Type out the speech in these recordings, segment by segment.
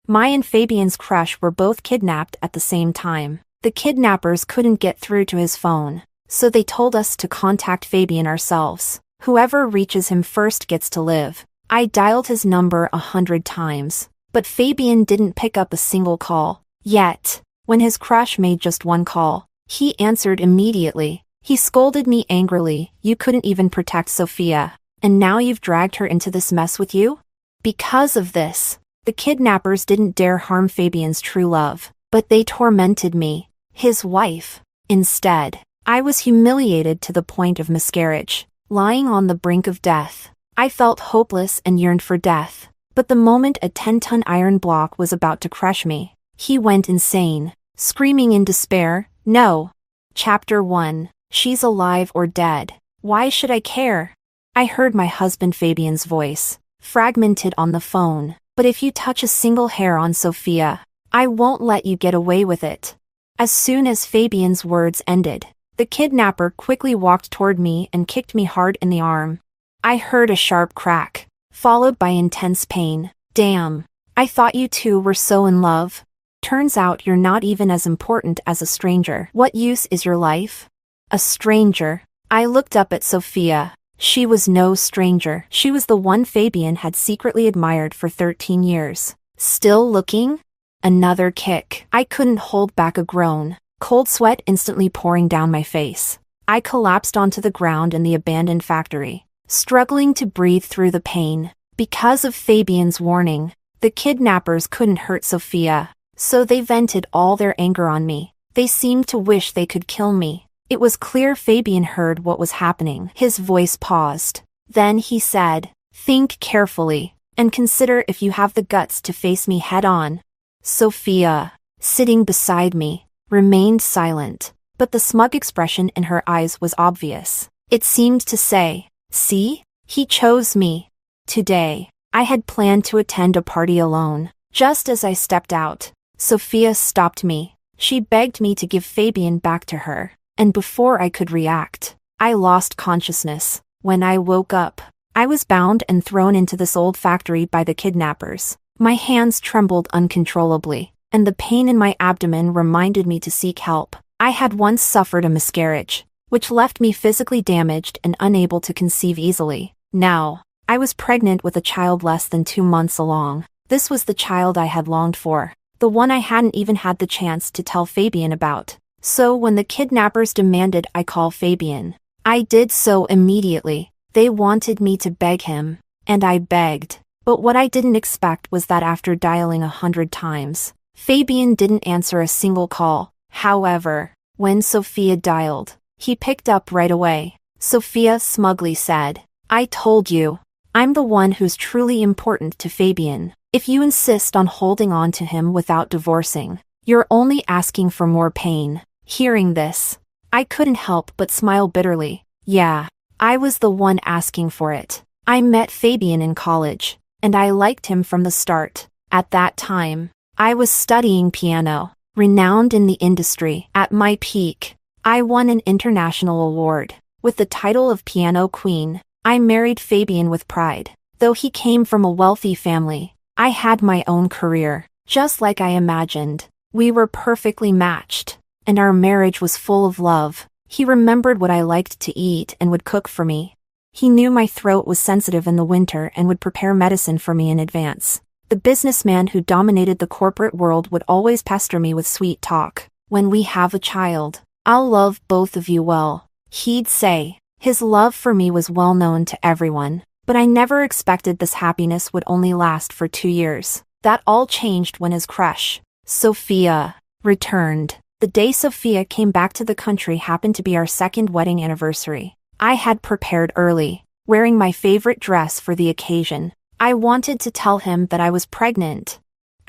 My and Fabian's crush were both kidnapped at the same time. The kidnappers couldn't get through to his phone, so they told us to contact Fabian ourselves. Whoever reaches him first gets to live. I dialed his number 100 times, but Fabian didn't pick up a single call. Yet, when his crush made just one call, he answered immediately. He scolded me angrily. "You couldn't even protect Sophia, and now you've dragged her into this mess with you?" Because of this, the kidnappers didn't dare harm Fabian's true love, but they tormented me, his wife. Instead, I was humiliated to the point of miscarriage, lying on the brink of death. I felt hopeless and yearned for death. But the moment a 10-ton iron block was about to crush me, he went insane, screaming in despair, "No!" Chapter 1. She's alive or dead. Why should I care? I heard my husband Fabian's voice, fragmented on the phone. "But if you touch a single hair on Sophia, I won't let you get away with it." As soon as Fabian's words ended, the kidnapper quickly walked toward me and kicked me hard in the arm. I heard a sharp crack, followed by intense pain. Damn, I thought you two were so in love. Turns out you're not even as important as a stranger. What use is your life? A stranger. I looked up at Sophia. She was no stranger. She was the one Fabian had secretly admired for 13 years. Still looking? Another kick. I couldn't hold back a groan, cold sweat instantly pouring down my face. I collapsed onto the ground in the abandoned factory, struggling to breathe through the pain. Because of Fabian's warning, the kidnappers couldn't hurt Sophia, so they vented all their anger on me. They seemed to wish they could kill me. It was clear Fabian heard what was happening. His voice paused. Then he said, "Think carefully, and consider if you have the guts to face me head-on." Sophia, sitting beside me, remained silent, but the smug expression in her eyes was obvious. It seemed to say, "See? He chose me." Today, I had planned to attend a party alone. Just as I stepped out, Sophia stopped me. She begged me to give Fabian back to her, and before I could react, I lost consciousness. When I woke up, I was bound and thrown into this old factory by the kidnappers. My hands trembled uncontrollably, and the pain in my abdomen reminded me to seek help. I had once suffered a miscarriage, which left me physically damaged and unable to conceive easily. Now, I was pregnant with a child less than 2 months along. This was the child I had longed for, the one I hadn't even had the chance to tell Fabian about. So when the kidnappers demanded I call Fabian, I did so immediately. They wanted me to beg him, and I begged. But what I didn't expect was that after dialing 100 times, Fabian didn't answer a single call. However, when Sophia dialed, he picked up right away. Sophia smugly said, "I told you. I'm the one who's truly important to Fabian. If you insist on holding on to him without divorcing, you're only asking for more pain." Hearing this, I couldn't help but smile bitterly. Yeah, I was the one asking for it. I met Fabian in college, and I liked him from the start. At that time, I was studying piano, renowned in the industry. At my peak, I won an international award. With the title of Piano Queen, I married Fabian with pride. Though he came from a wealthy family, I had my own career, just like I imagined. We were perfectly matched, and our marriage was full of love. He remembered what I liked to eat and would cook for me. He knew my throat was sensitive in the winter and would prepare medicine for me in advance. The businessman who dominated the corporate world would always pester me with sweet talk. "When we have a child, I'll love both of you well," he'd say. His love for me was well known to everyone, but I never expected this happiness would only last for 2 years. That all changed when his crush, Sophia, returned. The day Sophia came back to the country happened to be our second wedding anniversary. I had prepared early, wearing my favorite dress for the occasion. I wanted to tell him that I was pregnant.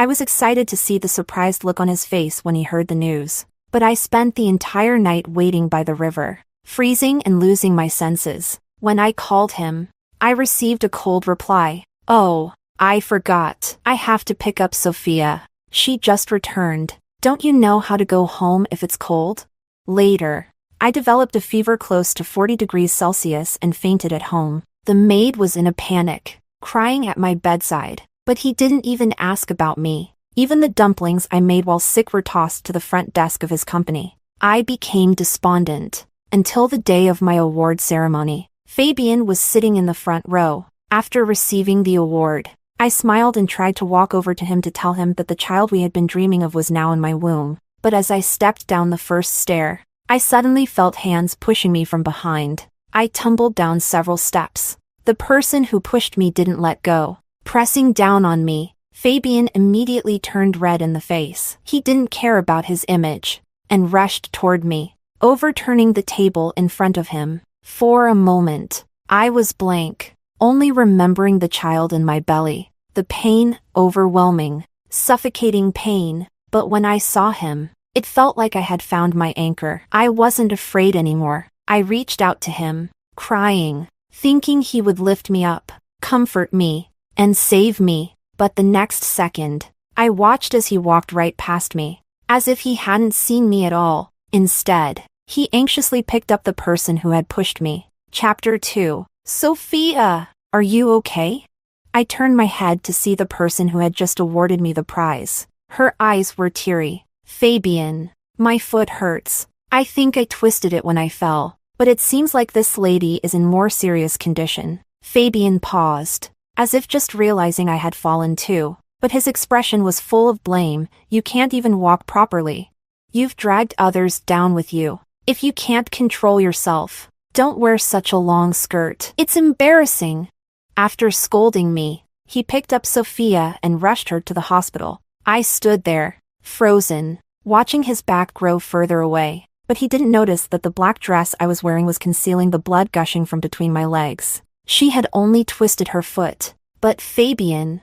I was excited to see the surprised look on his face when he heard the news. But I spent the entire night waiting by the river, freezing and losing my senses. When I called him, I received a cold reply. "Oh, I forgot. I have to pick up Sophia. She just returned. Don't you know how to go home if it's cold?" Later, I developed a fever close to 40 degrees Celsius and fainted at home. The maid was in a panic, crying at my bedside, but he didn't even ask about me. Even the dumplings I made while sick were tossed to the front desk of his company. I became despondent. Until the day of my award ceremony. Fabian was sitting in the front row. After receiving the award, I smiled and tried to walk over to him to tell him that the child we had been dreaming of was now in my womb. But as I stepped down the first stair, I suddenly felt hands pushing me from behind. I tumbled down several steps. The person who pushed me didn't let go, pressing down on me. Fabian immediately turned red in the face. He didn't care about his image, and rushed toward me, overturning the table in front of him. For a moment, I was blank, only remembering the child in my belly. The pain, overwhelming, suffocating pain. But when I saw him, it felt like I had found my anchor. I wasn't afraid anymore. I reached out to him, crying, thinking he would lift me up, comfort me, and save me. But the next second, I watched as he walked right past me, as if he hadn't seen me at all. Instead, he anxiously picked up the person who had pushed me. Chapter 2. Sophia, are you okay? I turned my head to see the person who had just awarded me the prize. Her eyes were teary. Fabian, my foot hurts. I think I twisted it when I fell, but it seems like this lady is in more serious condition. Fabian paused, as if just realizing I had fallen too, but his expression was full of blame. You can't even walk properly. You've dragged others down with you. If you can't control yourself, don't wear such a long skirt. It's embarrassing. After scolding me, he picked up Sophia and rushed her to the hospital. I stood there, frozen, watching his back grow further away, but he didn't notice that the black dress I was wearing was concealing the blood gushing from between my legs. She had only twisted her foot. But Fabian...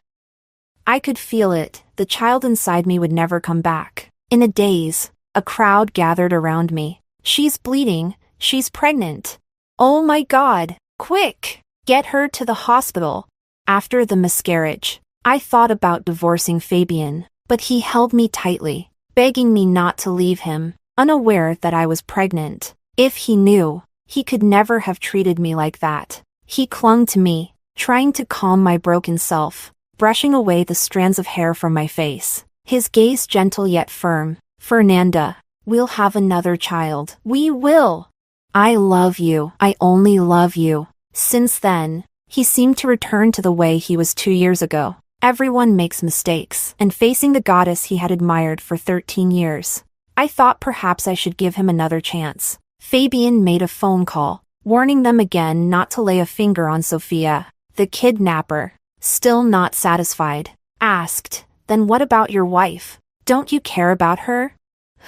I could feel it. The child inside me would never come back. In a daze, a crowd gathered around me. She's bleeding. She's pregnant. Oh my God! Quick! Get her to the hospital. After the miscarriage, I thought about divorcing Fabian, but he held me tightly, begging me not to leave him, unaware that I was pregnant. If he knew, he could never have treated me like that. He clung to me, trying to calm my broken self, brushing away the strands of hair from my face. His gaze gentle yet firm. Fernanda, we'll have another child. We will. I love you. I only love you. Since then, he seemed to return to the way he was 2 years ago. Everyone makes mistakes, and facing the goddess he had admired for 13 years, I thought perhaps I should give him another chance. Fabian made a phone call, warning them again not to lay a finger on Sophia. The kidnapper, still not satisfied, asked, "Then what about your wife? Don't you care about her?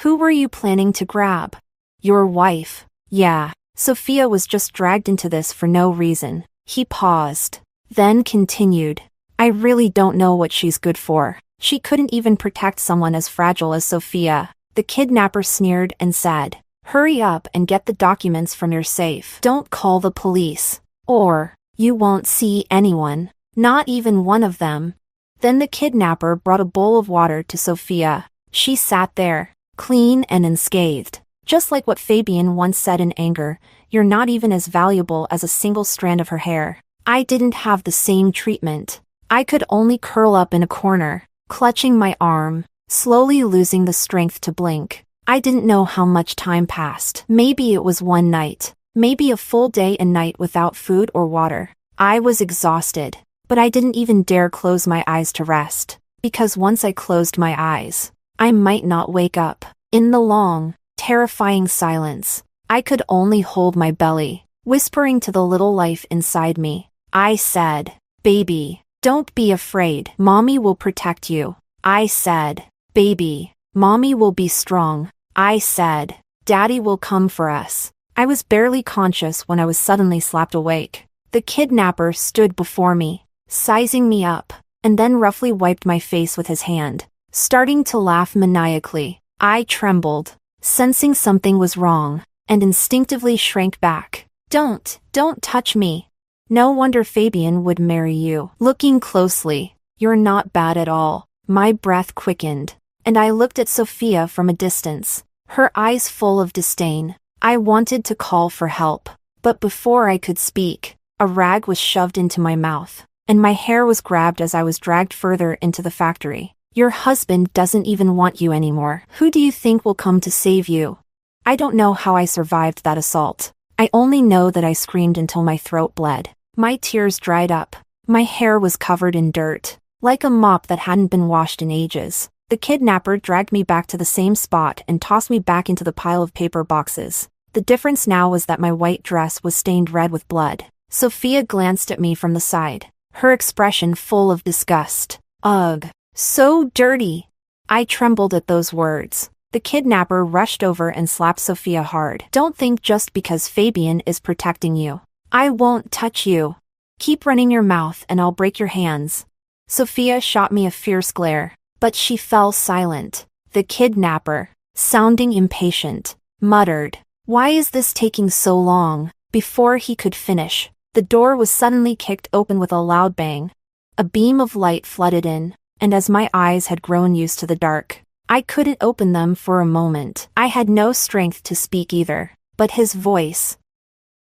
Who were you planning to grab?" "Your wife." "Yeah, Sophia was just dragged into this for no reason." He paused, then continued, "I really don't know what she's good for. She couldn't even protect someone as fragile as Sophia." The kidnapper sneered and said, "Hurry up and get the documents from your safe. Don't call the police, or you won't see anyone, not even one of them." Then the kidnapper brought a bowl of water to Sophia. She sat there, clean and unscathed. Just like what Fabian once said in anger, "You're not even as valuable as a single strand of her hair." I didn't have the same treatment. I could only curl up in a corner, clutching my arm, slowly losing the strength to blink. I didn't know how much time passed. Maybe it was one night, maybe a full day and night without food or water. I was exhausted, but I didn't even dare close my eyes to rest, because once I closed my eyes, I might not wake up. In the long, terrifying silence, I could only hold my belly, whispering to the little life inside me. I said, "Baby, don't be afraid. Mommy will protect you." I said, "Baby, Mommy will be strong." I said, "Daddy will come for us." I was barely conscious when I was suddenly slapped awake. The kidnapper stood before me, sizing me up, and then roughly wiped my face with his hand, starting to laugh maniacally. I trembled, sensing something was wrong, and instinctively shrank back. Don't touch me. No wonder Fabian would marry you." Looking closely, "You're not bad at all." My breath quickened, and I looked at Sophia from a distance, her eyes full of disdain. I wanted to call for help, but before I could speak, a rag was shoved into my mouth, and my hair was grabbed as I was dragged further into the factory. Your husband doesn't even want you anymore. Who do you think will come to save you? I don't know how I survived that assault. I only know that I screamed until my throat bled. My tears dried up. My hair was covered in dirt, like a mop that hadn't been washed in ages. The kidnapper dragged me back to the same spot and tossed me back into the pile of paper boxes. The difference now was that my white dress was stained red with blood. Sophia glanced at me from the side, her expression full of disgust. Ugh, so dirty. I trembled at those words. The kidnapper rushed over and slapped Sophia hard. Don't think just because Fabian is protecting you. I won't touch you. Keep running your mouth and I'll break your hands. Sophia shot me a fierce glare, but she fell silent. The kidnapper, sounding impatient, muttered, "Why is this taking so long?" Before he could finish, the door was suddenly kicked open with a loud bang. A beam of light flooded in, and as my eyes had grown used to the dark, I couldn't open them for a moment. I had no strength to speak either, but his voice.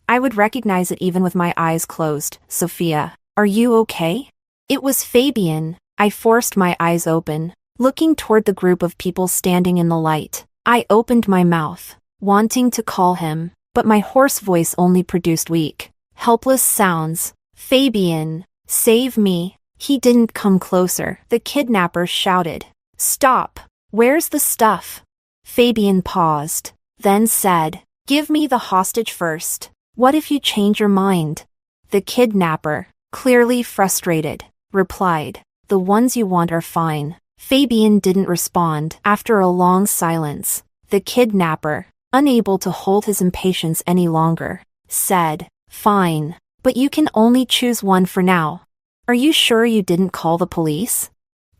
I would recognize it even with my eyes closed. "Sophia, are you okay?" It was Fabian. I forced my eyes open, looking toward the group of people standing in the light. I opened my mouth, wanting to call him, but my hoarse voice only produced weak, helpless sounds. "Fabian, save me." He didn't come closer. The kidnapper shouted, "Stop! Where's the stuff?" Fabian paused, then said, "Give me the hostage first. What if you change your mind?" The kidnapper, clearly frustrated, replied, "The ones you want are fine." Fabian didn't respond. After a long silence, the kidnapper, unable to hold his impatience any longer, said, "Fine, but you can only choose one for now. Are you sure you didn't call the police?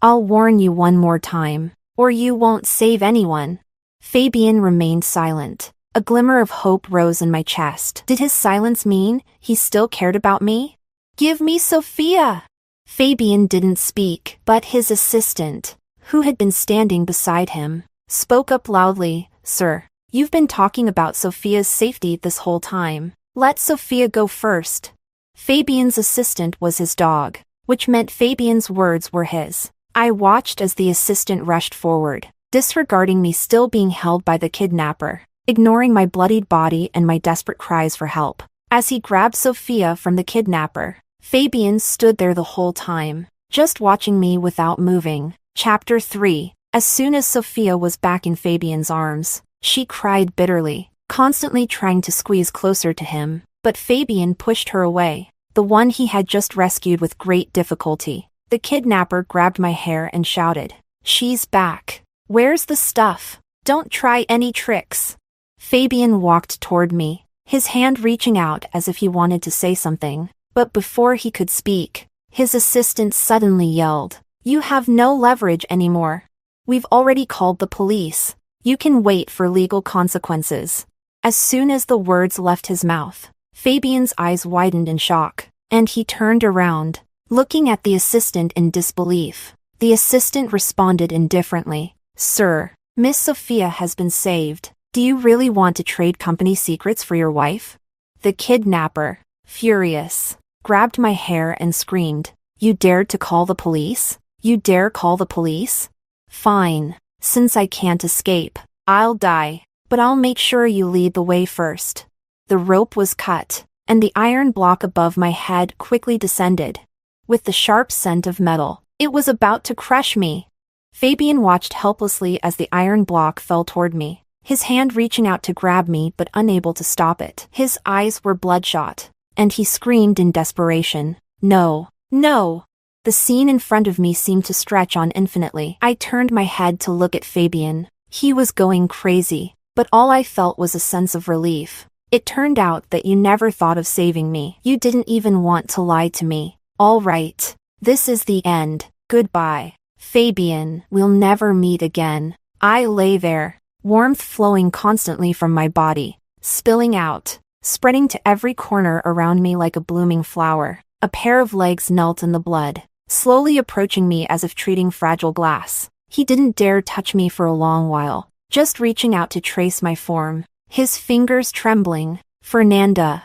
I'll warn you one more time, or you won't save anyone." Fabian remained silent. A glimmer of hope rose in my chest. Did his silence mean he still cared about me? "Give me Sophia!" Fabian didn't speak, but his assistant, who had been standing beside him, spoke up loudly, "Sir, you've been talking about Sophia's safety this whole time. Let Sophia go first." Fabian's assistant was his dog, which meant Fabian's words were his. I watched as the assistant rushed forward, disregarding me still being held by the kidnapper, ignoring my bloodied body and my desperate cries for help. As he grabbed Sophia from the kidnapper, Fabian stood there the whole time, just watching me without moving. Chapter 3. As soon as Sophia was back in Fabian's arms, she cried bitterly, constantly trying to squeeze closer to him, but Fabian pushed her away, the one he had just rescued with great difficulty. The kidnapper grabbed my hair and shouted, "She's back. Where's the stuff? Don't try any tricks." Fabian walked toward me, his hand reaching out as if he wanted to say something, but before he could speak, his assistant suddenly yelled, "You have no leverage anymore. We've already called the police. You can wait for legal consequences." As soon as the words left his mouth, Fabian's eyes widened in shock, and he turned around, looking at the assistant in disbelief. The assistant responded indifferently, "Sir, Miss Sophia has been saved. Do you really want to trade company secrets for your wife?" The kidnapper, furious, grabbed my hair and screamed, "You dared to call the police? You dare call the police? Fine. Since I can't escape, I'll die, but I'll make sure you lead the way first." The rope was cut, and the iron block above my head quickly descended. With the sharp scent of metal, it was about to crush me. Fabian watched helplessly as the iron block fell toward me, his hand reaching out to grab me but unable to stop it. His eyes were bloodshot, and he screamed in desperation, "No, no!" The scene in front of me seemed to stretch on infinitely. I turned my head to look at Fabian. He was going crazy, but all I felt was a sense of relief. "It turned out that you never thought of saving me. You didn't even want to lie to me. All right. This is the end. Goodbye. Fabian, we'll never meet again." I lay there, warmth flowing constantly from my body, spilling out, spreading to every corner around me like a blooming flower. A pair of legs knelt in the blood, slowly approaching me as if treating fragile glass. He didn't dare touch me for a long while, just reaching out to trace my form, his fingers trembling. "Fernanda.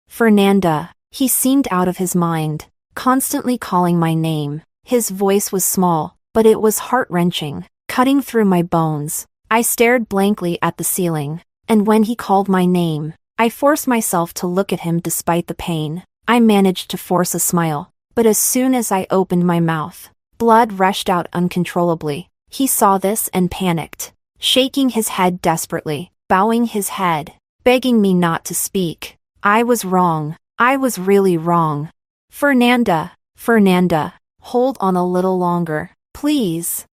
Fernanda." He seemed out of his mind, constantly calling my name. His voice was small, but it was heart-wrenching, cutting through my bones. I stared blankly at the ceiling, and when he called my name, I forced myself to look at him despite the pain. I managed to force a smile, but as soon as I opened my mouth, blood rushed out uncontrollably. He saw this and panicked, shaking his head desperately, bowing his head, begging me not to speak. I was wrong. I was really wrong. Fernanda, hold on a little longer, please.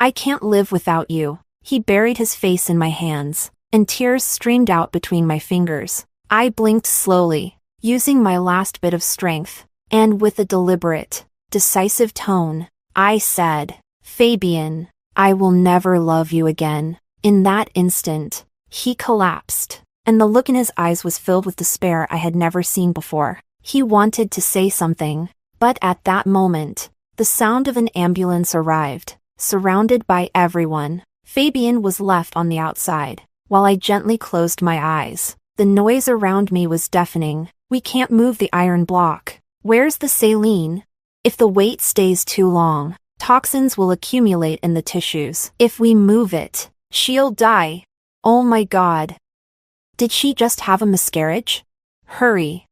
I can't live without you. He buried his face in my hands, and tears streamed out between my fingers. I blinked slowly, using my last bit of strength, and with a deliberate, decisive tone, I said, Fabian, I will never love you again. In that instant, he collapsed, and the look in his eyes was filled with despair I had never seen before. He wanted to say something, but at that moment, the sound of an ambulance arrived, surrounded by everyone. Fabian was left on the outside, while I gently closed my eyes. The noise around me was deafening. We can't move the iron block. Where's the saline? If the wait stays too long, toxins will accumulate in the tissues. If we move it, she'll die. Oh my God. Did she just have a miscarriage? Hurry,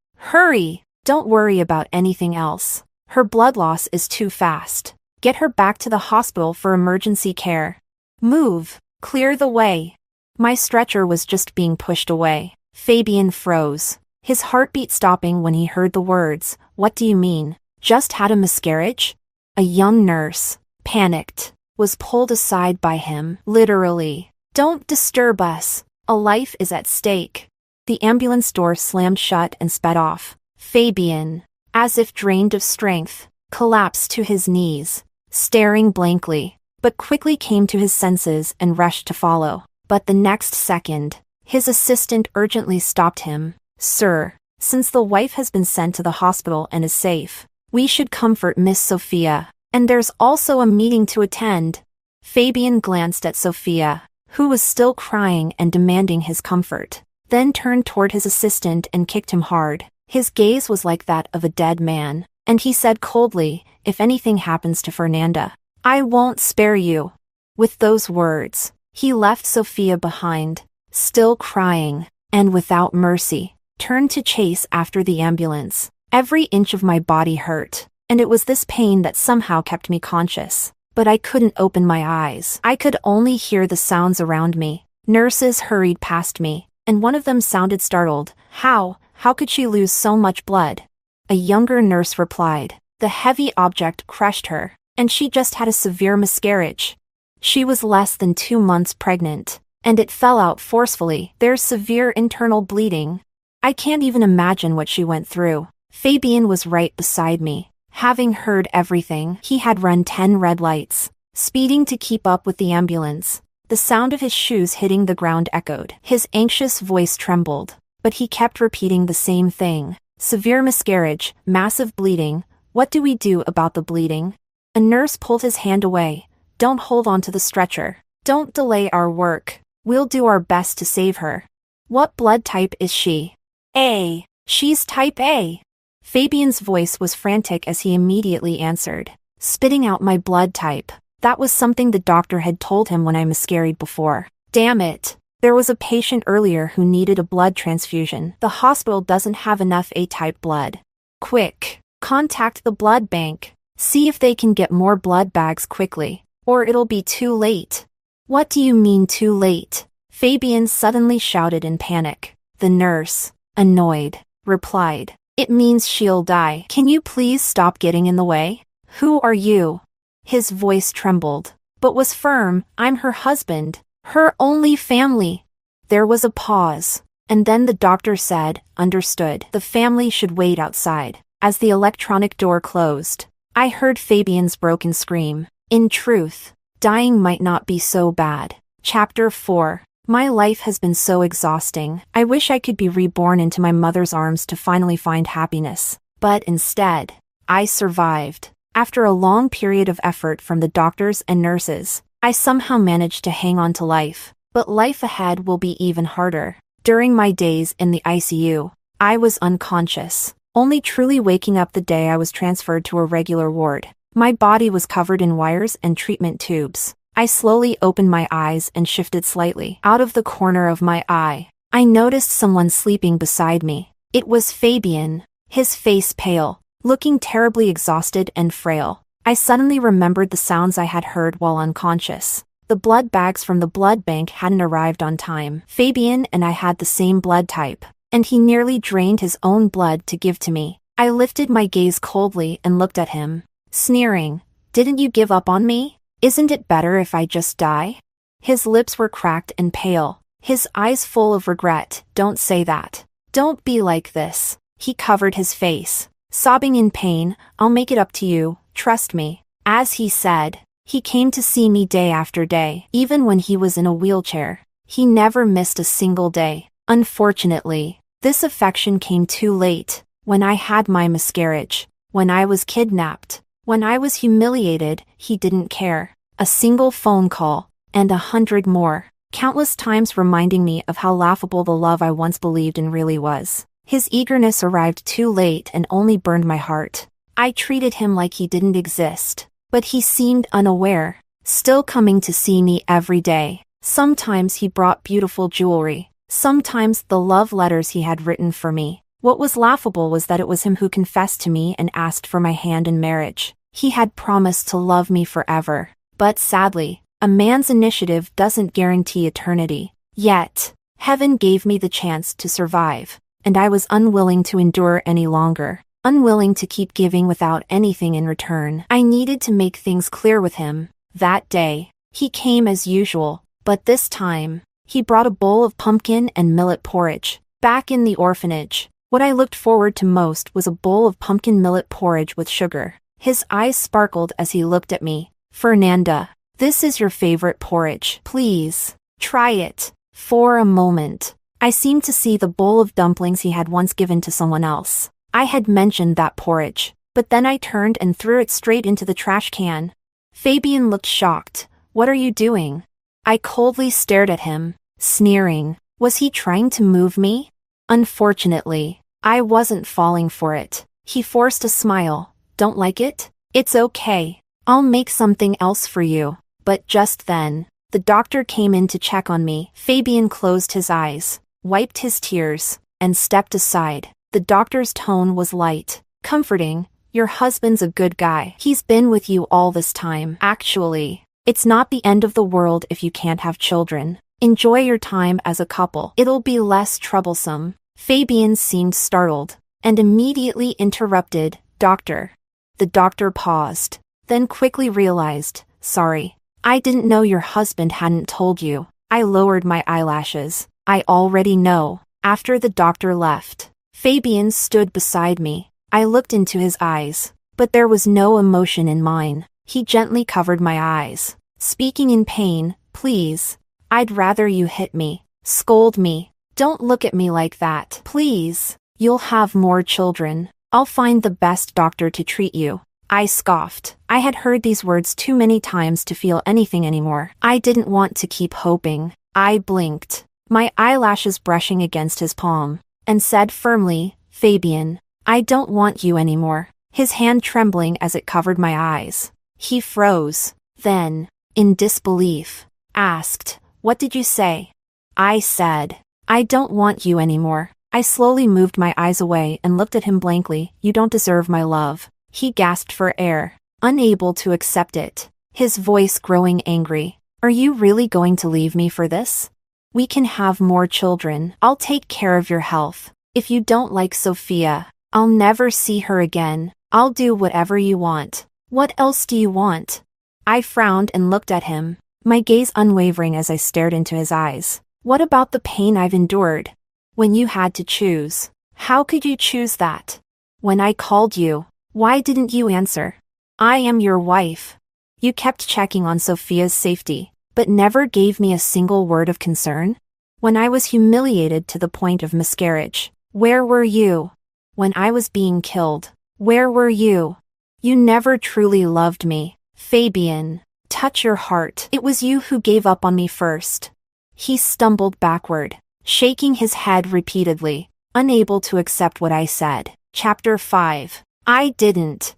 don't worry about anything else. Her blood loss is too fast. Get her back to the hospital for emergency care. Move, clear the way. My stretcher was just being pushed away. Fabian froze, his heartbeat stopping when he heard the words, What do you mean? Just had a miscarriage? A young nurse, panicked, was pulled aside by him. Literally, don't disturb us. A life is at stake. The ambulance door slammed shut and sped off. Fabian, as if drained of strength, collapsed to his knees, staring blankly, but quickly came to his senses and rushed to follow. But the next second, his assistant urgently stopped him. Sir, since the wife has been sent to the hospital and is safe, we should comfort Miss Sophia, and there's also a meeting to attend. Fabian glanced at Sophia, who was still crying and demanding his comfort, then turned toward his assistant and kicked him hard. His gaze was like that of a dead man, and he said coldly, If anything happens to Fernanda, I won't spare you. With those words, he left Sophia behind, still crying, and without mercy, turned to chase after the ambulance. Every inch of my body hurt, and it was this pain that somehow kept me conscious. But I couldn't open my eyes. I could only hear the sounds around me. Nurses hurried past me, and one of them sounded startled. How could she lose so much blood? A younger nurse replied, The heavy object crushed her, and she just had a severe miscarriage. She was less than 2 months pregnant, and it fell out forcefully. There's severe internal bleeding. I can't even imagine what she went through. Fabian was right beside me. Having heard everything, he had run 10 red lights, speeding to keep up with the ambulance. The sound of his shoes hitting the ground echoed. His anxious voice trembled, but he kept repeating the same thing. Severe miscarriage, massive bleeding. What do we do about the bleeding? A nurse pulled his hand away. Don't hold on to the stretcher. Don't delay our work. We'll do our best to save her. What blood type is she? A. She's type A. Fabian's voice was frantic as he immediately answered, spitting out my blood type. That was something the doctor had told him when I miscarried before. Damn it. There was a patient earlier who needed a blood transfusion. The hospital doesn't have enough A-type blood. Quick, contact the blood bank. See if they can get more blood bags quickly, or it'll be too late. What do you mean too late? Fabian suddenly shouted in panic. The nurse, annoyed, replied, It means she'll die. Can you please stop getting in the way? Who are you? His voice trembled, but was firm. I'm her husband, her only family. There was a pause, and then the doctor said, Understood. The family should wait outside. As the electronic door closed, I heard Fabian's broken scream. In truth, dying might not be so bad. Chapter 4. My life has been so exhausting. I wish I could be reborn into my mother's arms to finally find happiness. But instead, I survived. After a long period of effort from the doctors and nurses, I somehow managed to hang on to life. But life ahead will be even harder. During my days in the ICU, I was unconscious, only truly waking up the day I was transferred to a regular ward. My body was covered in wires and treatment tubes. I slowly opened my eyes and shifted slightly. Out of the corner of my eye, I noticed someone sleeping beside me. It was Fabian, his face pale, looking terribly exhausted and frail. I suddenly remembered the sounds I had heard while unconscious. The blood bags from the blood bank hadn't arrived on time. Fabian and I had the same blood type, and he nearly drained his own blood to give to me. I lifted my gaze coldly and looked at him, sneering. "Didn't you give up on me? Isn't it better if I just die?" His lips were cracked and pale, his eyes full of regret. "Don't say that. Don't be like this." He covered his face, sobbing in pain. "I'll make it up to you, trust me." As he said, he came to see me day after day. Even when he was in a wheelchair, he never missed a single day. Unfortunately, this affection came too late. When I had my miscarriage, when I was kidnapped, when I was humiliated, he didn't care. A single phone call, and 100 more, countless times reminding me of how laughable the love I once believed in really was. His eagerness arrived too late and only burned my heart. I treated him like he didn't exist, but he seemed unaware, still coming to see me every day. Sometimes he brought beautiful jewelry, sometimes the love letters he had written for me. What was laughable was that it was him who confessed to me and asked for my hand in marriage. He had promised to love me forever. But sadly, a man's initiative doesn't guarantee eternity. Yet, heaven gave me the chance to survive, and I was unwilling to endure any longer, unwilling to keep giving without anything in return. I needed to make things clear with him. That day, he came as usual, but this time, he brought a bowl of pumpkin and millet porridge. Back in the orphanage, what I looked forward to most was a bowl of pumpkin millet porridge with sugar. His eyes sparkled as he looked at me. "Fernanda, this is your favorite porridge. Please, try it." For a moment, I seemed to see the bowl of dumplings he had once given to someone else. I had mentioned that porridge, but then I turned and threw it straight into the trash can. Fabian looked shocked. "What are you doing?" I coldly stared at him, sneering. Was he trying to move me? Unfortunately, I wasn't falling for it. He forced a smile. "Don't like it? It's okay. I'll make something else for you." But just then, the doctor came in to check on me. Fabian closed his eyes, wiped his tears, and stepped aside. The doctor's tone was light, comforting. "Your husband's a good guy. He's been with you all this time. Actually, it's not the end of the world if you can't have children. Enjoy your time as a couple. It'll be less troublesome." Fabian seemed startled, and immediately interrupted. "Doctor." The doctor paused, then quickly realized. "Sorry. I didn't know your husband hadn't told you." I lowered my eyelashes. "I already know." After the doctor left, Fabian stood beside me. I looked into his eyes, but there was no emotion in mine. He gently covered my eyes, speaking in pain. "Please, I'd rather you hit me, scold me. Don't look at me like that. Please, you'll have more children. I'll find the best doctor to treat you." I scoffed. I had heard these words too many times to feel anything anymore. I didn't want to keep hoping. I blinked, my eyelashes brushing against his palm, and said firmly, "Fabian, I don't want you anymore." His hand trembling as it covered my eyes. He froze, then, in disbelief, asked, "What did you say?" I said, "I don't want you anymore." I slowly moved my eyes away and looked at him blankly. "You don't deserve my love." He gasped for air, unable to accept it, his voice growing angry. "Are you really going to leave me for this? We can have more children. I'll take care of your health. If you don't like Sophia, I'll never see her again. I'll do whatever you want. What else do you want?" I frowned and looked at him, my gaze unwavering as I stared into his eyes. "What about the pain I've endured? When you had to choose, how could you choose that? When I called you, why didn't you answer? I am your wife. You kept checking on Sophia's safety, but never gave me a single word of concern. When I was humiliated to the point of miscarriage, where were you? When I was being killed, where were you? You never truly loved me. Fabian, touch your heart. It was you who gave up on me first." He stumbled backward, shaking his head repeatedly, unable to accept what I said. Chapter 5. I didn't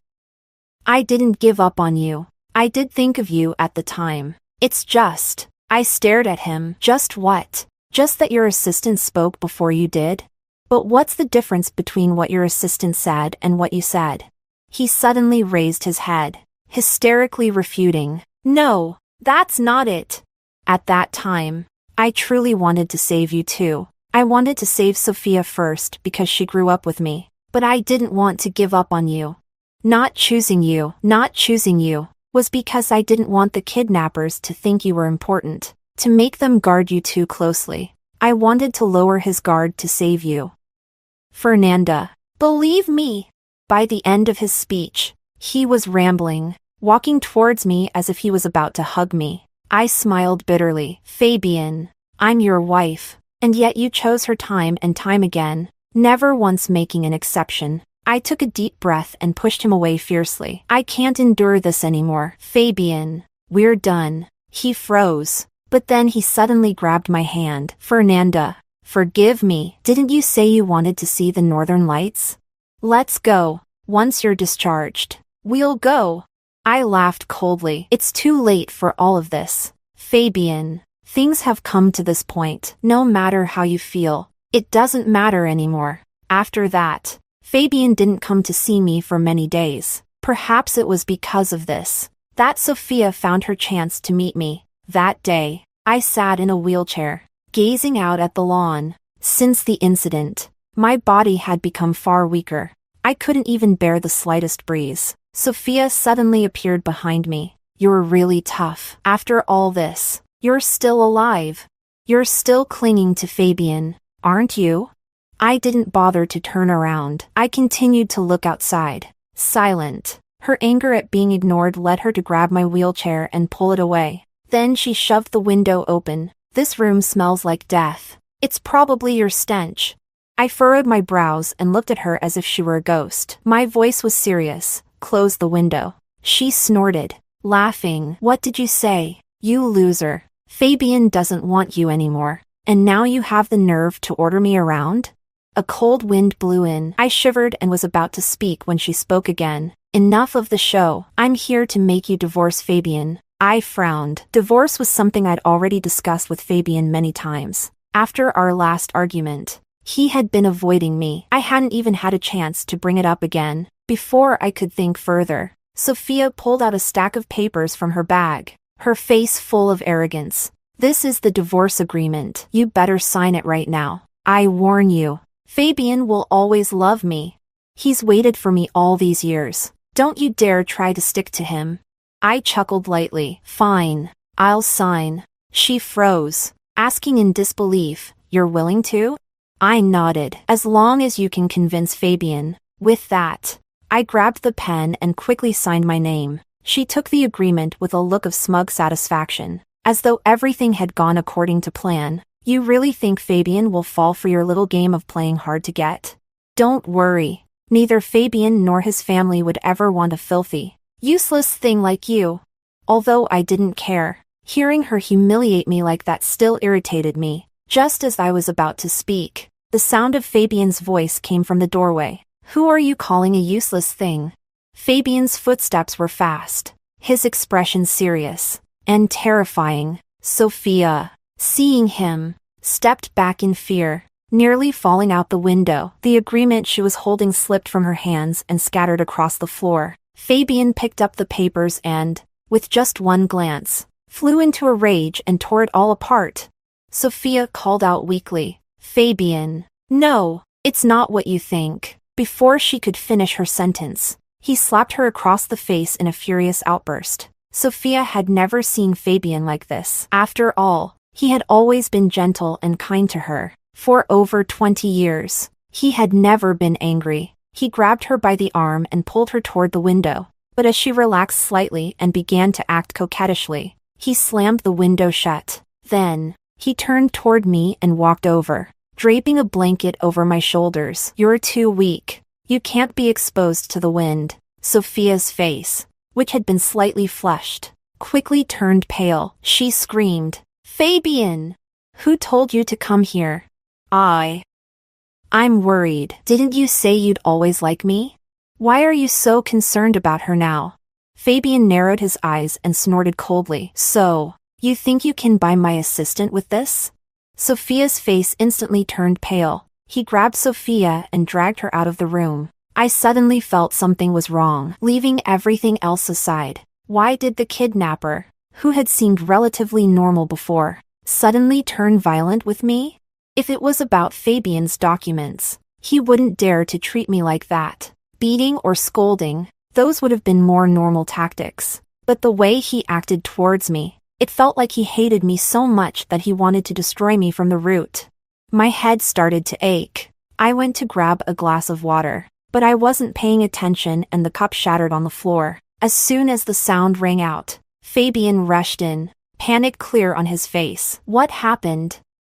I didn't give up on you. I did think of you at the time. It's just, I stared at him. Just what? Just that your assistant spoke before you did? But what's the difference between what your assistant said and what you said? He suddenly raised his head, hysterically refuting. No, that's not it. At that time, I truly wanted to save you too. I wanted to save Sophia first because she grew up with me, but I didn't want to give up on you. Not choosing you was because I didn't want the kidnappers to think you were important, to make them guard you too closely. I wanted to lower his guard to save you. Fernanda, believe me. By the end of his speech, he was rambling, walking towards me as if he was about to hug me. I smiled bitterly. Fabian, I'm your wife, and yet you chose her time and time again, never once making an exception. I took a deep breath and pushed him away fiercely. I can't endure this anymore. Fabian, we're done. He froze, but then he suddenly grabbed my hand. Fernanda, forgive me. Didn't you say you wanted to see the northern lights? Let's go. Once you're discharged, we'll go. I laughed coldly. It's too late for all of this. Fabian, things have come to this point. No matter how you feel, it doesn't matter anymore. After that, Fabian didn't come to see me for many days. Perhaps it was because of this that Sophia found her chance to meet me. That day, I sat in a wheelchair, gazing out at the lawn. Since the incident, my body had become far weaker. I couldn't even bear the slightest breeze. Sophia suddenly appeared behind me. You're really tough. After all this, you're still alive. You're still clinging to Fabian, aren't you? I didn't bother to turn around. I continued to look outside, silent. Her anger at being ignored led her to grab my wheelchair and pull it away. Then she shoved the window open. This room smells like death. It's probably your stench. I furrowed my brows and looked at her as if she were a ghost. My voice was serious. Close the window. She snorted, laughing. What did you say? You loser. Fabian doesn't want you anymore. And now you have the nerve to order me around? A cold wind blew in. I shivered and was about to speak when she spoke again. Enough of the show. I'm here to make you divorce Fabian. I frowned. Divorce was something I'd already discussed with Fabian many times. After our last argument, he had been avoiding me. I hadn't even had a chance to bring it up again. Before I could think further, Sophia pulled out a stack of papers from her bag, her face full of arrogance. This is the divorce agreement. You better sign it right now. I warn you, Fabian will always love me. He's waited for me all these years. Don't you dare try to stick to him. I chuckled lightly. Fine, I'll sign. She froze, asking in disbelief, you're willing to? I nodded. As long as you can convince Fabian. With that, I grabbed the pen and quickly signed my name. She took the agreement with a look of smug satisfaction, as though everything had gone according to plan. You really think Fabian will fall for your little game of playing hard to get? Don't worry. Neither Fabian nor his family would ever want a filthy, useless thing like you. Although I didn't care, hearing her humiliate me like that still irritated me. Just as I was about to speak, the sound of Fabian's voice came from the doorway. Who are you calling a useless thing? Fabian's footsteps were fast, his expression serious and terrifying. Sophia, seeing him, stepped back in fear, nearly falling out the window. The agreement she was holding slipped from her hands and scattered across the floor. Fabian picked up the papers and, with just one glance, flew into a rage and tore it all apart. Sophia called out weakly, Fabian, no, it's not what you think. Before she could finish her sentence, he slapped her across the face in a furious outburst. Sophia had never seen Fabian like this. After all, he had always been gentle and kind to her. For over 20 years, he had never been angry. He grabbed her by the arm and pulled her toward the window. But as she relaxed slightly and began to act coquettishly, he slammed the window shut. Then, he turned toward me and walked over, draping a blanket over my shoulders. You're too weak. You can't be exposed to the wind. Sophia's face, which had been slightly flushed, quickly turned pale. She screamed, Fabian! Who told you to come here? I'm worried. Didn't you say you'd always like me? Why are you so concerned about her now? Fabian narrowed his eyes and snorted coldly. So, you think you can buy my assistant with this? Sophia's face instantly turned pale. He grabbed Sophia and dragged her out of the room. I suddenly felt something was wrong. Leaving everything else aside, why did the kidnapper, who had seemed relatively normal before, suddenly turn violent with me? If it was about Fabian's documents, he wouldn't dare to treat me like that. Beating or scolding, those would have been more normal tactics. But the way he acted towards me, it felt like he hated me so much that he wanted to destroy me from the root. My head started to ache. I went to grab a glass of water, but I wasn't paying attention and the cup shattered on the floor. As soon as the sound rang out, Fabian rushed in, panic clear on his face. What happened?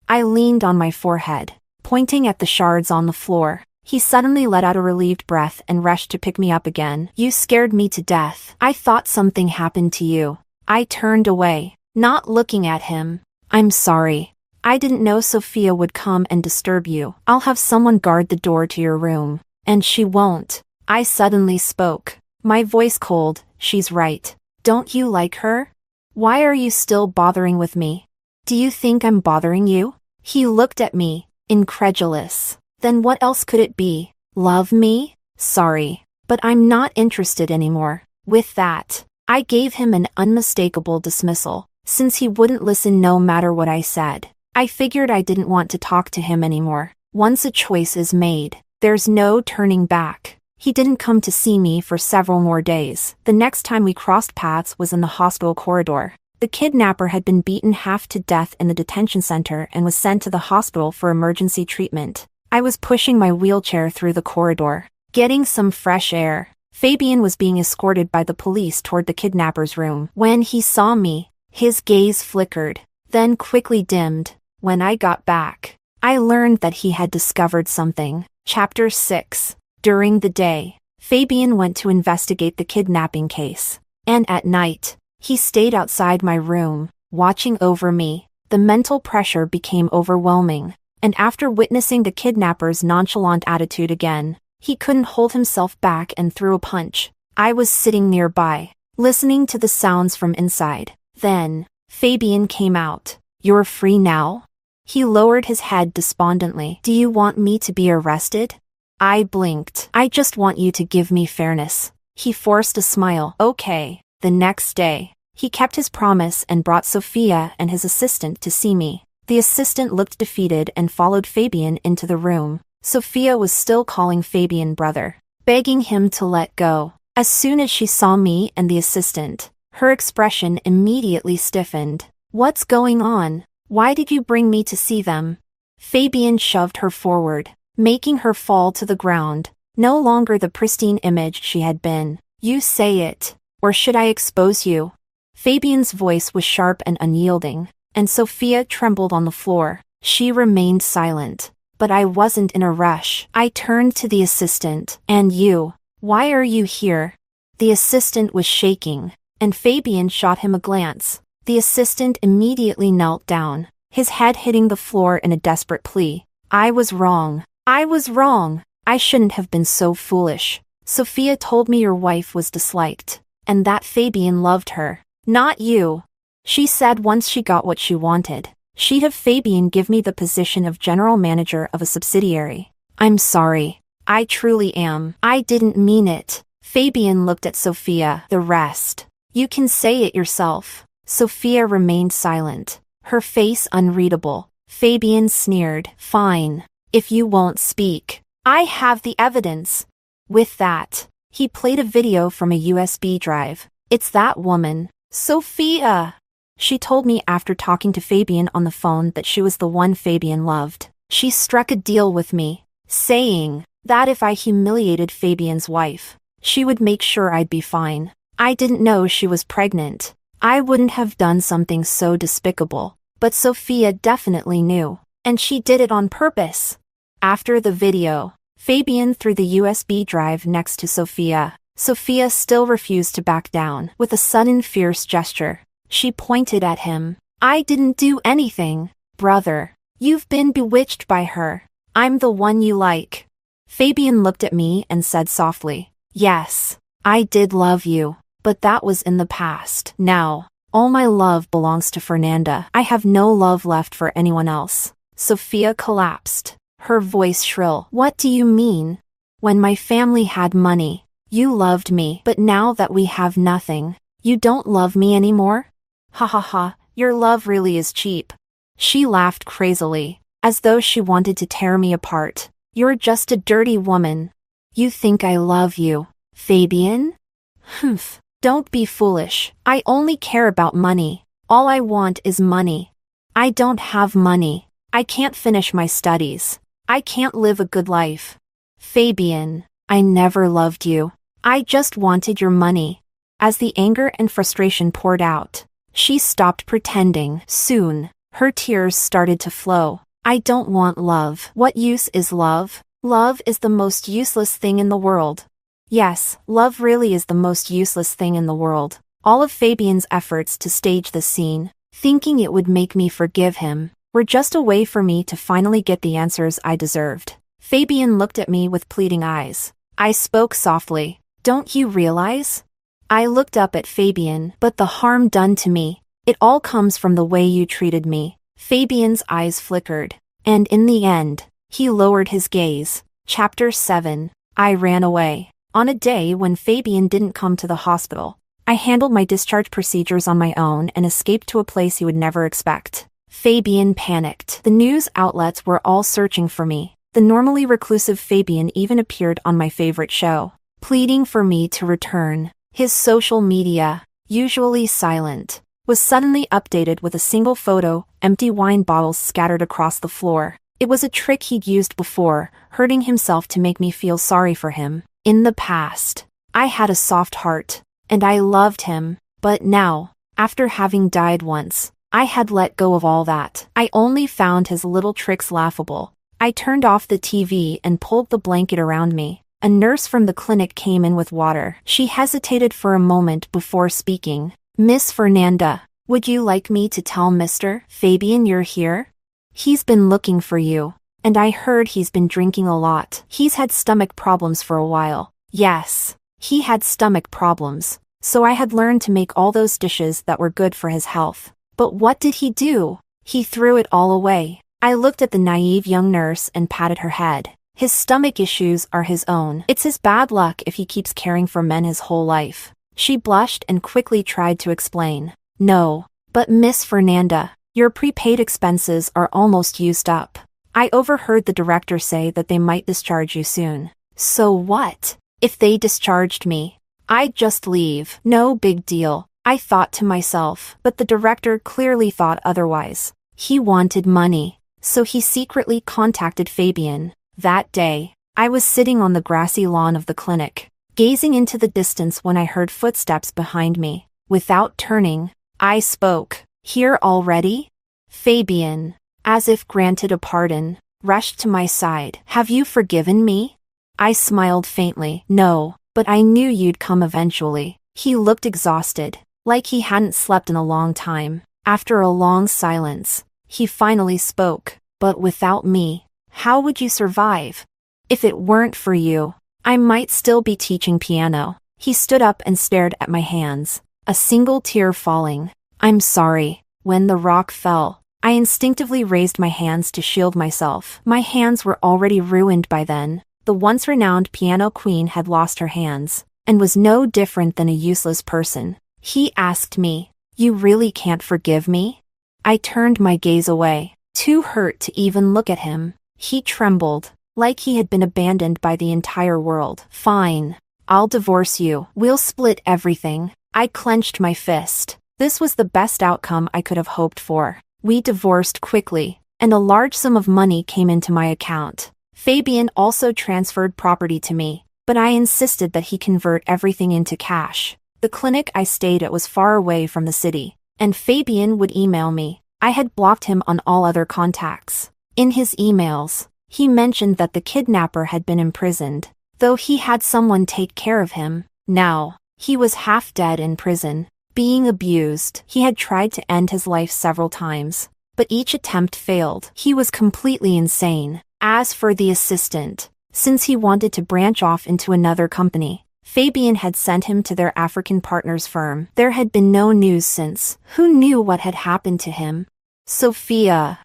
I leaned on my forehead, pointing at the shards on the floor. He suddenly let out a relieved breath and rushed to pick me up again. You scared me to death. I thought something happened to you. I turned away, not looking at him. I'm sorry. I didn't know Sophia would come and disturb you. I'll have someone guard the door to your room. And she won't. I suddenly spoke, my voice cold. She's right. Don't you like her? Why are you still bothering with me? Do you think I'm bothering you? He looked at me, incredulous. Then what else could it be? Love me? Sorry, but I'm not interested anymore. With that, I gave him an unmistakable dismissal, since he wouldn't listen no matter what I said. I figured I didn't want to talk to him anymore. Once a choice is made, there's no turning back. He didn't come to see me for several more days. The next time we crossed paths was in the hospital corridor. The kidnapper had been beaten half to death in the detention center and was sent to the hospital for emergency treatment. I was pushing my wheelchair through the corridor, getting some fresh air. Fabian was being escorted by the police toward the kidnapper's room. When he saw me, his gaze flickered, then quickly dimmed. When I got back, I learned that he had discovered something. Chapter 6. During the day, Fabian went to investigate the kidnapping case. And at night, he stayed outside my room, watching over me. The mental pressure became overwhelming. And after witnessing the kidnapper's nonchalant attitude again, he couldn't hold himself back and threw a punch. I was sitting nearby, listening to the sounds from inside. Then, Fabian came out. You're free now? He lowered his head despondently. Do you want me to be arrested? I blinked. I just want you to give me fairness. He forced a smile. Okay. The next day, he kept his promise and brought Sophia and his assistant to see me. The assistant looked defeated and followed Fabian into the room. Sophia was still calling Fabian brother, begging him to let go. As soon as she saw me and the assistant, her expression immediately stiffened. What's going on? Why did you bring me to see them? Fabian shoved her forward, making her fall to the ground. No longer the pristine image she had been. You say it, or should I expose you? Fabian's voice was sharp and unyielding, and Sophia trembled on the floor. She remained silent, but I wasn't in a rush. I turned to the assistant. And you? Why are you here? The assistant was shaking, and Fabian shot him a glance. The assistant immediately knelt down, his head hitting the floor in a desperate plea. I was wrong. I was wrong. I shouldn't have been so foolish. Sophia told me your wife was disliked, and that Fabian loved her. Not you. She said once she got what she wanted, she'd have Fabian give me the position of general manager of a subsidiary. I'm sorry. I truly am. I didn't mean it. Fabian looked at Sophia. The rest. You can say it yourself. Sophia remained silent, her face unreadable. Fabian sneered. Fine. If you won't speak, I have the evidence. With that, he played a video from a USB drive. It's that woman, Sophia. She told me after talking to Fabian on the phone that she was the one Fabian loved. She struck a deal with me, saying that if I humiliated Fabian's wife, she would make sure I'd be fine. I didn't know she was pregnant. I wouldn't have done something so despicable, but Sophia definitely knew, and she did it on purpose. After the video, Fabian threw the USB drive next to Sophia. Sophia still refused to back down. With a sudden fierce gesture, she pointed at him. I didn't do anything, brother. You've been bewitched by her. I'm the one you like. Fabian looked at me and said softly, Yes, I did love you, but that was in the past. Now, all my love belongs to Fernanda. I have no love left for anyone else. Sophia collapsed, her voice shrill. What do you mean? When my family had money, you loved me, but now that we have nothing, you don't love me anymore? Ha ha ha, your love really is cheap. She laughed crazily, as though she wanted to tear me apart. You're just a dirty woman. You think I love you, Fabian? Humph, don't be foolish. I only care about money. All I want is money. I don't have money. I can't finish my studies. I can't live a good life. Fabian, I never loved you. I just wanted your money. As the anger and frustration poured out, she stopped pretending. Soon, her tears started to flow. I don't want love. What use is love? Love is the most useless thing in the world. Yes, love really is the most useless thing in the world. All of Fabian's efforts to stage the scene, thinking it would make me forgive him, were just a way for me to finally get the answers I deserved. Fabian looked at me with pleading eyes. I spoke softly. Don't you realize? I looked up at Fabian, but the harm done to me, it all comes from the way you treated me. Fabian's eyes flickered, and in the end, he lowered his gaze. Chapter 7. I ran away. On a day when Fabian didn't come to the hospital, I handled my discharge procedures on my own and escaped to a place he would never expect. Fabian panicked. The news outlets were all searching for me. The normally reclusive Fabian even appeared on my favorite show, pleading for me to return. His social media, usually silent, was suddenly updated with a single photo, empty wine bottles scattered across the floor. It was a trick he'd used before, hurting himself to make me feel sorry for him. In the past, I had a soft heart, and I loved him, but now, after having died once, I had let go of all that. I only found his little tricks laughable. I turned off the TV and pulled the blanket around me. A nurse from the clinic came in with water. She hesitated for a moment before speaking. Miss Fernanda, would you like me to tell Mr. Fabian you're here? He's been looking for you, and I heard he's been drinking a lot. He's had stomach problems for a while. Yes, he had stomach problems, so I had learned to make all those dishes that were good for his health. But what did he do? He threw it all away. I looked at the naive young nurse and patted her head. His stomach issues are his own. It's his bad luck if he keeps caring for men his whole life. She blushed and quickly tried to explain. No, but Miss Fernanda, your prepaid expenses are almost used up. I overheard the director say that they might discharge you soon. So what? If they discharged me, I'd just leave. No big deal, I thought to myself, but the director clearly thought otherwise. He wanted money, so he secretly contacted Fabian. That day, I was sitting on the grassy lawn of the clinic, gazing into the distance when I heard footsteps behind me. Without turning, I spoke. Here already? Fabian, as if granted a pardon, rushed to my side. Have you forgiven me? I smiled faintly. No, but I knew you'd come eventually. He looked exhausted, like he hadn't slept in a long time. After a long silence, he finally spoke. But without me, how would you survive? If it weren't for you, I might still be teaching piano. He stood up and stared at my hands, a single tear falling. I'm sorry. When the rock fell, I instinctively raised my hands to shield myself. My hands were already ruined by then. The once renowned piano queen had lost her hands, and was no different than a useless person. He asked me, "You really can't forgive me?" I turned my gaze away, too hurt to even look at him. He trembled, like he had been abandoned by the entire world. Fine. I'll divorce you. We'll split everything. I clenched my fist. This was the best outcome I could have hoped for. We divorced quickly, and a large sum of money came into my account. Fabian also transferred property to me, but I insisted that he convert everything into cash. The clinic I stayed at was far away from the city, and Fabian would email me. I had blocked him on all other contacts. In his emails, he mentioned that the kidnapper had been imprisoned, though he had someone take care of him. Now, he was half dead in prison, being abused. He had tried to end his life several times, but each attempt failed. He was completely insane. As for the assistant, since he wanted to branch off into another company, Fabian had sent him to their African partner's firm. There had been no news since. Who knew what had happened to him? Sophia.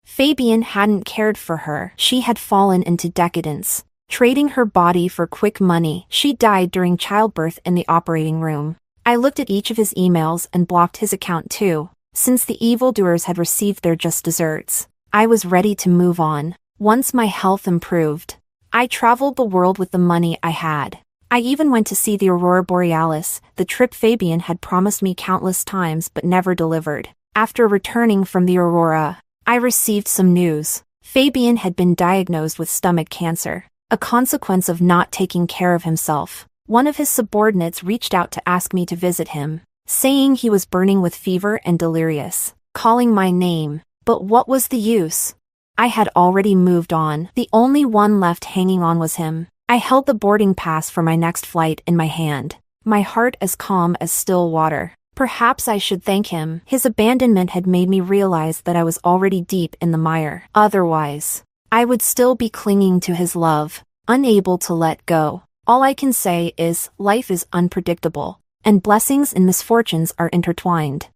Fabian hadn't cared for her. She had fallen into decadence, trading her body for quick money. She died during childbirth in the operating room. I looked at each of his emails and blocked his account too. Since the evildoers had received their just desserts, I was ready to move on. Once my health improved, I traveled the world with the money I had. I even went to see the aurora borealis, the trip Fabian had promised me countless times but never delivered. After returning from the aurora, I received some news. Fabian had been diagnosed with stomach cancer, a consequence of not taking care of himself. One of his subordinates reached out to ask me to visit him, saying he was burning with fever and delirious, calling my name. But what was the use? I had already moved on. The only one left hanging on was him. I held the boarding pass for my next flight in my hand, my heart as calm as still water. Perhaps I should thank him. His abandonment had made me realize that I was already deep in the mire. Otherwise, I would still be clinging to his love, unable to let go. All I can say is, life is unpredictable, and blessings and misfortunes are intertwined.